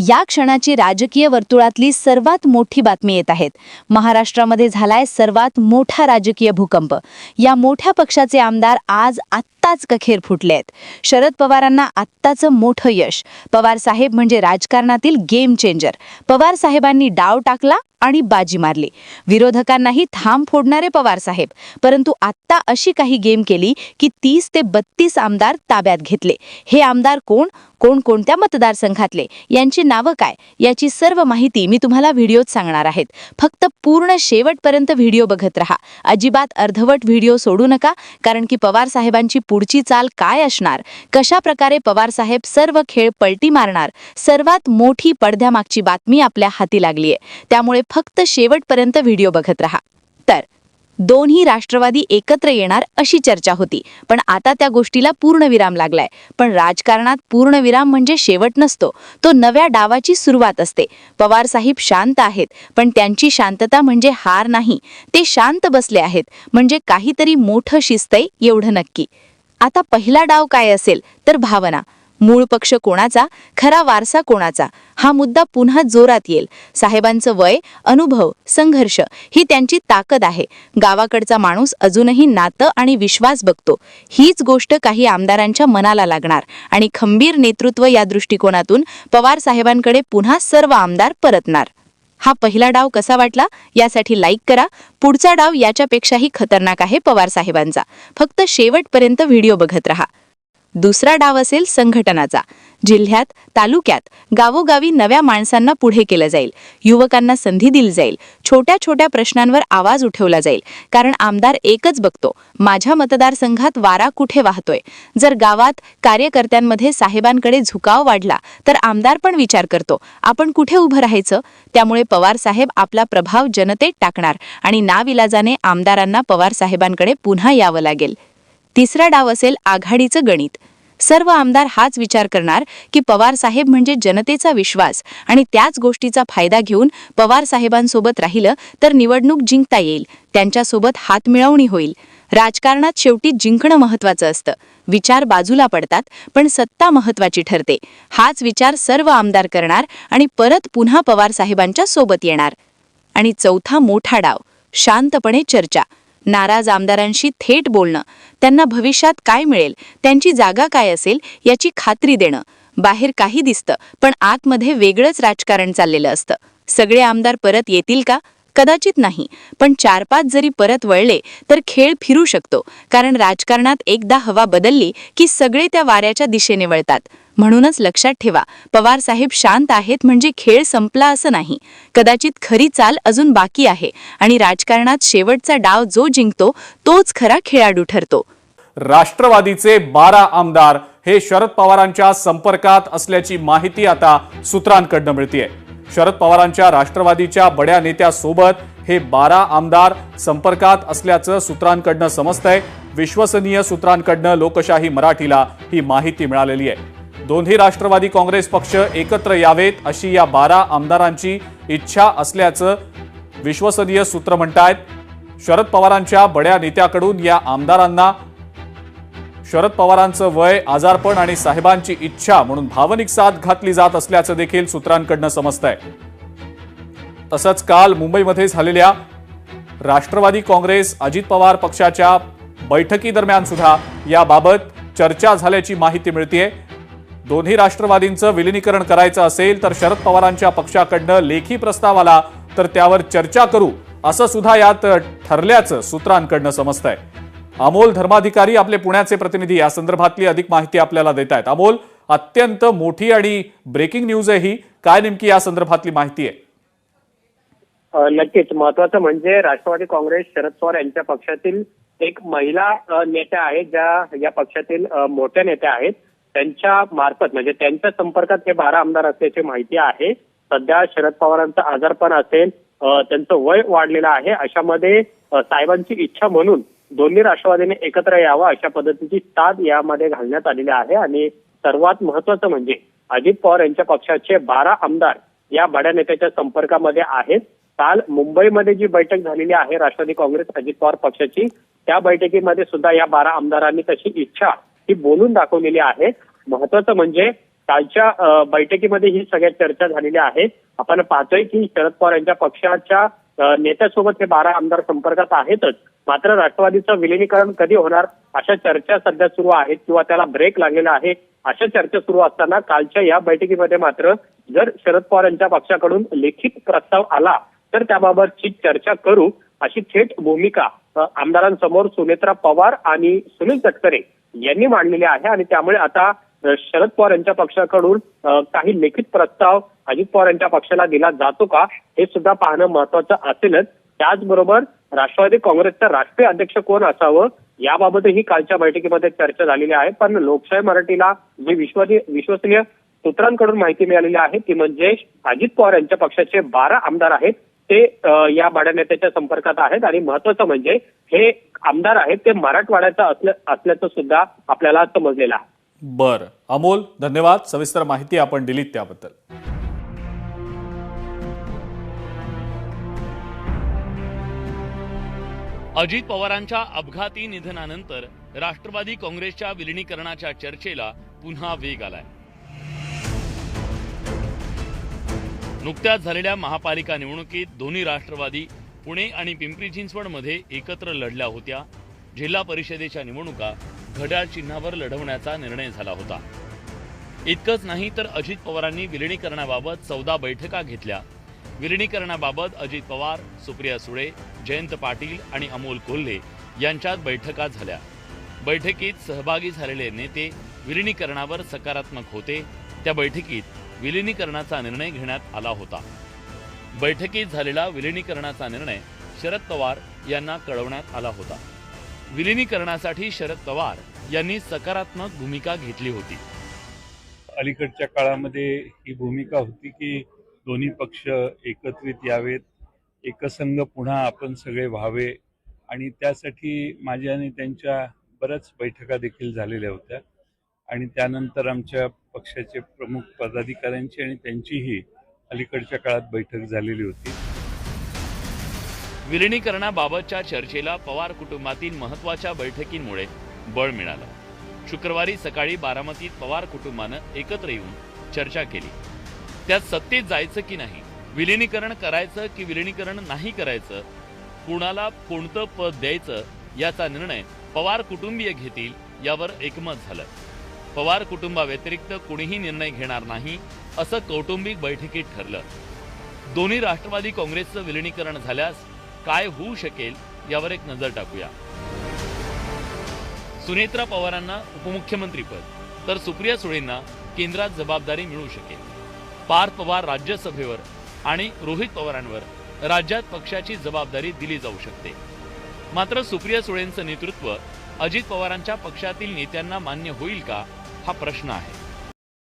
या क्षणाची राजकीय वर्तुळातली सर्वात मोठी बातमी येत आहेत। महाराष्ट्रामध्ये झालाय सर्वात मोठा राजकीय भूकंप। या मोठ्या पक्षाचे आमदार आज आत्ताच कखेर फुटले आहेत। शरद पवारांना आत्ताचं मोठं यश। पवार साहेब म्हणजे राजकारणातील गेम चेंजर। पवार साहेबांनी डाव टाकला आणि बाजी मारली। विरोधकांनाही थांब फोडणारे पवार साहेब, परंतु आत्ता अशी काही गेम केली की 30 ते 32 आमदार ताब्यात घेतले। हे आमदार कोण कोणत्या मतदारसंघातले, यांची नावं काय, याची सर्व माहिती मी तुम्हाला व्हिडिओत सांगणार आहेत। फक्त पूर्ण शेवटपर्यंत व्हिडिओ बघत रहा। अजिबात अर्धवट व्हिडिओ सोडू नका, कारण की पवार साहेबांची पुढची चाल काय असणार, कशा प्रकारे पवार साहेब सर्व खेळ पलटी मारणार, सर्वात मोठी पडद्यामागची बातमी आपल्या हाती लागलीये। त्यामुळे फक्त शेवटपर्यंत व्हिडिओ बघत रहा। तर दोन्ही राष्ट्रवादी एकत्र येणार अशी चर्चा होती, पण आता त्या गोष्टीला पूर्णविराम लागलाय। पण राजकारणात पूर्णविराम म्हणजे शेवट नसतो, तो नव्या डावाची सुरुवात असते। पवार साहेब शांत आहेत, पण त्यांची शांतता म्हणजे हार नाही। ते शांत बसले आहेत म्हणजे काहीतरी मोठं शिजतंय एवढं नक्की। आता पहिला डाव काय असेल तर भावना। मूळ पक्ष कोणाचा, खरा वारसा कोणाचा, हा मुद्दा पुन्हा जोरात येईल। साहेबांचं वय, अनुभव, संघर्ष ही त्यांची ताकद आहे। गावाकडचा माणूस अजूनही नातं आणि विश्वास बघतो। हीच गोष्ट काही आमदारांच्या मनाला लागणार आणि खंबीर नेतृत्व या दृष्टिकोनातून पवार साहेबांकडे पुन्हा सर्व आमदार परतणार। हा पहिला डाव कसा वाटला यासाठी लाईक करा। पुढचा डाव याच्यापेक्षाही खतरनाक आहे पवार साहेबांचा। फक्त शेवटपर्यंत व्हिडिओ बघत रहा। दुसरा डाव असेल संघटनाचा। जिल्ह्यात, तालुक्यात, गावोगावी नव्या माणसांना पुढे केलं जाईल। युवकांना संधी दिली जाईल। छोट्या छोट्या प्रश्नांवर आवाज उठवला जाईल, कारण आमदार एकच बघतो, माझ्या मतदारसंघात वारा कुठे वाहतोय। जर गावात कार्यकर्त्यांमध्ये साहेबांकडे झुकाव वाढला तर आमदार पण विचार करतो, आपण कुठे उभं राहायचं। त्यामुळे पवार साहेब आपला प्रभाव जनतेत टाकणार आणि नाविलाजाने आमदारांना पवार साहेबांकडे पुन्हा यावं लागेल। तिसरा डाव असेल आघाडीचं गणित। सर्व आमदार हाच विचार करणार की पवार साहेब म्हणजे जनतेचा विश्वास आणि त्याच गोष्टीचा फायदा घेऊन पवार साहेबांसोबत राहिलं तर निवडणूक जिंकता येईल, त्यांच्यासोबत हातमिळवणी होईल। राजकारणात शेवटी जिंकणं महत्त्वाचं असतं। विचार बाजूला पडतात, पण सत्ता महत्त्वाची ठरते। हाच विचार सर्व आमदार करणार आणि परत पुन्हा पवार साहेबांच्या सोबत येणार। आणि चौथा मोठा डाव, शांतपणे चर्चा। नाराज आमदारांशी थेट बोलणं, त्यांना भविष्यात काय मिळेल, त्यांची जागा काय असेल याची खात्री देणं। बाहेर काही दिसतं, पण आतमध्ये वेगळंच राजकारण चाललेलं असतं। सगळे आमदार परत येतील का? कदाचित नाही, पण 4-5 जरी परत वळले तर खेळ फिरू शकतो, कारण राजकारणात एकदा हवा बदलली की सगळे त्या वाऱ्याच्या दिशेने वळतात। म्हणूनच लक्षात ठेवा, पवार साहेब शांत आहेत म्हणजे खेळ संपला असं नाही। कदाचित खरी चाल अजून बाकी आहे आणि राजकारणात शेवटचा डाव जो जिंकतो तोच खरा खेळाडू ठरतो। राष्ट्रवादीचे 12 आमदार हे शरद पवारांच्या संपर्कात असल्याची माहिती आता सूत्रांकडून मिळतेय। शरद पवारांच्या राष्ट्रवादीच्या बड्या नेत्यासोबत हे 12 आमदार संपर्कात असल्याचं सूत्रांकडून समजतंय। विश्वसनीय सूत्रांकडून लोकशाही मराठीला ही माहिती मिळालेली आहे। दोन्ही राष्ट्रवादी काँग्रेस पक्ष एकत्र यावेत अशी या 12 आमदारांची इच्छा असल्याचं विश्वसनीय सूत्र म्हणतायत। शरद पवारांच्या बड्या नेत्याकडून या आमदारांना शरद पवारांचं वय, आजारपण आणि साहेबांची इच्छा म्हणून भावनिक साथ घातली जात असल्याचं देखील सूत्रांकडून समजतंय। तसंच काल मुंबईमध्ये झालेल्या राष्ट्रवादी काँग्रेस अजित पवार पक्षाच्या बैठकीदरम्यान सुद्धा याबाबत चर्चा झाल्याची माहिती मिळतेय। दोन्ही राष्ट्रवादींचं विलीनीकरण करायचं असेल तर शरद पवारांच्या पक्षाकडून लेखी प्रस्ताव आला तर त्यावर चर्चा करू असं सुद्धा यात ठरल्याचं सूत्रांकडून समजतंय। अमोल धर्माधिकारी आपले पुण्याचे प्रतिनिधी या संदर्भातली अधिक माहिती आपल्याला देत आहेत। अमोल, अत्यंत मोठी आणि ब्रेकिंग न्यूज आहे ही, काय नेमकी या संदर्भातली माहिती आहे? नक्कीच महत्वाचं म्हणजे राष्ट्रवादी काँग्रेस शरद पवार यांच्या पक्षातील एक महिला नेत्या आहेत, ज्या या पक्षातील मोठ्या नेत्या आहेत, त्यांच्या मार्फत म्हणजे त्यांच्या संपर्कात हे 12 आमदार असल्याची माहिती आहे। सध्या शरद पवारांचं आजारपण असेल, त्यांचं वय वाढलेलं आहे, अशामध्ये साहेबांची इच्छा म्हणून दोन्ही राष्ट्रवादीने एकत्र यावं अशा पद्धतीची साथ यामध्ये घालण्यात आलेली आहे। आणि सर्वात महत्वाचं म्हणजे अजित पवार यांच्या पक्षाचे 12 आमदार या बड्या नेत्याच्या संपर्कामध्ये आहेत। काल मुंबईमध्ये जी बैठक झालेली आहे राष्ट्रवादी काँग्रेस अजित पवार पक्षाची, त्या बैठकीमध्ये सुद्धा या 12 आमदारांनी तशी इच्छा ही बोलून दाखवलेली आहे। महत्वाचं म्हणजे कालच्या बैठकीमध्ये ही सगळ्या चर्चा झालेल्या आहेत. आपण पाहतोय की शरद पवार यांच्या पक्षाच्या नेत्यासोबत हे 12 आमदार संपर्कात आहेतच. मात्र राष्ट्रवादीचं विलिनीकरण कधी होणार अशा चर्चा सध्या सुरू आहेत किंवा त्याला ब्रेक लागलेला आहे. अशा चर्चा सुरू असताना कालच्या या बैठकीमध्ये मात्र जर शरद पवार यांच्या पक्षाकडून लिखित प्रस्ताव आला तर त्याबाबतची चर्चा करू अशी थेट भूमिका आमदारांसमोर सुनेत्रा पवार आणि सुनील तटकरे यांनी मांडलेली आहे. आणि त्यामुळे आता शरद पवार यांच्या पक्षाकडून काही लिखित प्रस्ताव अजित पवार यांच्या पक्षाला दिला जातो का हे सुद्धा पाहणं महत्वाचं असेलच. त्याचबरोबर राष्ट्रवादी काँग्रेसचा राष्ट्रीय अध्यक्ष कोण असावं याबाबतही कालच्या बैठकीमध्ये चर्चा झालेली आहे. पण लोकशाही मराठीला जी विश्वसनीय सूत्रांकडून माहिती मिळालेली आहे ती म्हणजे अजित पवार यांच्या पक्षाचे 12 आमदार आहेत ते या बड्या नेत्याच्या संपर्कात आहेत. आणि महत्वाचं म्हणजे हे आमदार आहेत ते मराठवाड्याचा असल्याचं सुद्धा आपल्याला समजलेलं आहे. बर अमोल, धन्यवाद. सविस्तर माहिती आपण दिलीत त्याबद्दल. अजित पवारांच्या अपघाती निधनानंतर राष्ट्रवादी काँग्रेसच्या विलिनीकरणाच्या चर्चेला पुन्हा वेग आलाय. नुकत्याच झालेल्या महापालिका निवडणुकीत दोन्ही राष्ट्रवादी पुणे आणि पिंपरी चिंचवडमध्ये एकत्र लढल्या होत्या. जिल्हा परिषदेच्या निवडणुका घड्याळ चिन्हावर लढवण्याचा निर्णय झाला होता. इतकंच नाही तर अजित पवारांनी विलिनीकरणाबाबत 14 बैठका घेतल्या. विलिनीकरणाबाबत अजित पवार, सुप्रिया सुळे, जयंत पाटील आणि अमोल कोल्हे यांच्यात बैठका झाल्या. बैठकीत सहभागी झालेले नेते विलिनीकरणावर सकारात्मक होते. त्या बैठकीत विलिनीकरणाचा निर्णय घेण्यात आला होता. बैठकीत झालेला विलिनीकरणाचा निर्णय शरद पवार यांना कळवण्यात आला होता. विलिनीकरणासाठी शरद पवार यांनी सकारात्मक भूमिका घेतली होती. अलीकडच्या काळामध्ये ही भूमिका होती की दोन्ही पक्ष एकत्रित यावेत, एकसंघ पुन्हा आपण सगळे व्हावे आणि त्यासाठी माझ्या आणि त्यांच्या बऱ्याच बैठका देखील झालेल्या होत्या. आणि त्यानंतर आमच्या पक्षाचे प्रमुख पदाधिकाऱ्यांची आणि त्यांचीही अलीकडच्या काळात बैठक झालेली होती. विलिनीकरणाबाबतच्या चर्चेला पवार कुटुंबातील महत्त्वाच्या बैठकींमुळे बळ मिळालं. शुक्रवारी सकाळी बारामतीत पवार कुटुंबानं एकत्र येऊन चर्चा केली. त्यात सत्तेत जायचं की नाही, विलिनीकरण करायचं की विलिनीकरण नाही करायचं, कुणाला कोणतं पद द्यायचं याचा निर्णय पवार कुटुंबीय घेतील यावर एकमत झालं. पवार कुटुंबाव्यतिरिक्त कुणीही निर्णय घेणार नाही असं कौटुंबिक बैठकीत ठरलं. दोन्ही राष्ट्रवादी काँग्रेसचं विलिनीकरण झाल्यास काय होऊ शकेल यावर एक नजर टाकूया. सुनेत्रा पवारांना उपमुख्यमंत्रीपद तर सुप्रिया सुळेंना केंद्रात जबाबदारी मिळू शकेल. पार्थ पवार राज्यसभेवर आणि रोहित पवारांवर राज्यात पक्षाची जबाबदारी दिली जाऊ शकते. मात्र सुप्रिया सुळेंचं नेतृत्व अजित पवारांच्या पक्षातील नेत्यांना मान्य होईल का हा प्रश्न आहे.